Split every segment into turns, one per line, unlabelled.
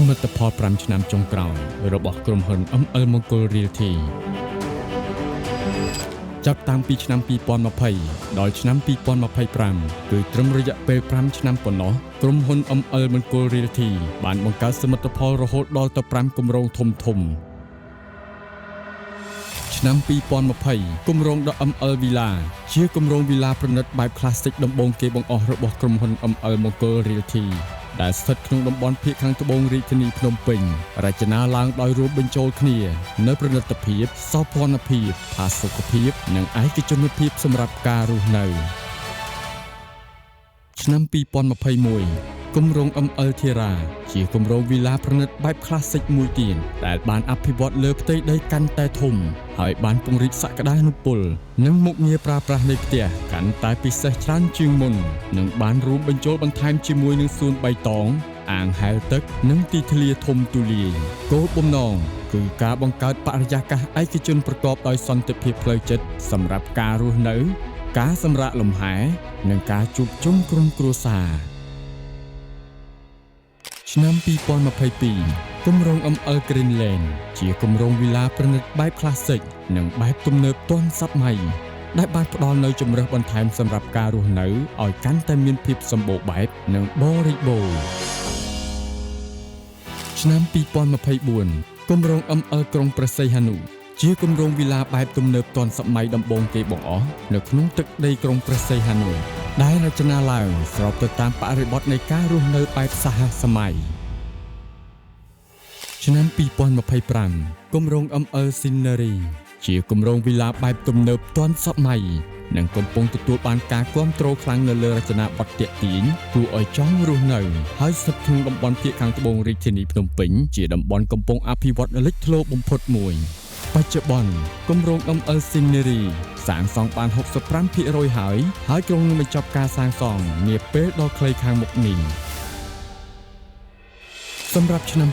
មិទ្ធផល5ឆ្នាំចុងក្រោយរបស់ក្រុមហ៊ុន ML Mongol Realty ចាប់តាំងពីឆ្នាំ2020ដល់ឆ្នាំ2025គឺត្រឹមរយៈពេល5ឆ្នាំប៉ុណ្ណោះក្រុមហ៊ុន ML Mongol Realty បានបង្កើតសមិទ្ធផលរហូតដល់ទៅ5គម្រោងធំៗឆ្នាំ2020គម្រោង The ML Villa ជាគម្រោងវីឡាប្រណិតបែប Classic ដំបូងគេបង្អស់របស់ក្រុមហ៊ុន ML Mongol Realty ដែលស្ថិតក្នុងតំបន់ភាគខាងត្បូងរាជធានីភ្នំពេញរចនាឡើងដោយរួមបញ្ចូលគ្នានូវប្រណិតភាពសោភ័ណភាពផាសុកភាពនិងឯកជនភាពសម្រាប់ការរស់នៅឆ្នាំ2021គម្រោង ML Terra ជាគម្រោងវីឡាប្រណិតបែប Classic មួយទៀតដែលបានអភិវឌ្ឍលើផ្ទៃដីកាន់តែធំហើយបានពង្រីកសក្តានុពលនិងមុខងារប្រើប្រាស់នៃផ្ទះកាន់តែពិសេសច្រើនជាងមុននិងបានរួមបញ្ចូលបន្ថែមជាមួយនឹងសួនបៃតងអាងហែលទឹកនិងទីធ្លាធំទូលាយគោលបំណងគឺការបង្កើតបរិយាកាសឯកជនប្រកបដោយសន្តិភាពផ្លូវចិត្តសម្រាប់ការរស់នៅការសម្រាកលំហែនិងការជួបជុំក្រុមគ្រួសារឆ្នាំ2022គម្រោង ML Greenland ជាគម្រោងវីឡាប្រណិតបែប Classic និងបែបទំនើបទាន់សម័យដែលបានផ្ដល់នូវជម្រើសបន្ថែមសម្រាប់ការរស់នៅឲ្យកាន់តែមានភាពសម្បូរបែបនិងបរិបូរណ៍ឆ្នាំ2024គម្រោង ML ក្រុងព្រះសីហនុជាគម្រោងវីឡាបែបទំនើបទាន់សម័យដំបូងគេបង្អស់នៅក្នុងទឹកដីក្រុងព្រះសីហនុដែលរចនាឡើងស្របទៅតាមបរិបទនៃការរស់នៅបែបសហសម័យឆ្នាំ2025គម្រោង ML Scenery ជាគម្រោងវីឡាបែបទំនើបទាន់សម័យនិងកំពុងទទួលបានការគាំទ្រខ្លាំងនៅលើរចនាបថទាក់ទាញគួរឲ្យចង់រស់នៅហើយស្ថិតក្នុងតំបន់ភាគខាងត្បូងរាជធានីភ្នំពេញជាតំបន់កំពុងអភិវឌ្ឍលេចធ្លោបំផុតមួយបច្ចុប្បន្នគម្រោង ML Scenery សាងសង់បាន 65% ហើយក្រុងនឹងបញ្ចប់ការសាងសង់នាពេលដ៏ខ្លីខាងមុខនេះសម្រាប់ឆ្នាំ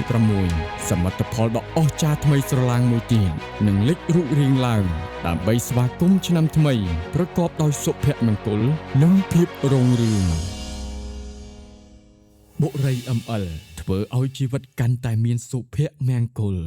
2026សមិទ្ធផលដ៏អស្ចារ្យថ្មីស្រឡាងមួយទៀតនឹងលេចរូបរាងឡើងដើម្បីស្វាគមន៍ឆ្នាំថ្មីប្រកបដោយសុភមង្គលនិងភាពរុងរឿងបុរី ML ធ្វើឲ្យជីវិតកាន់តែមានសុភមង្គល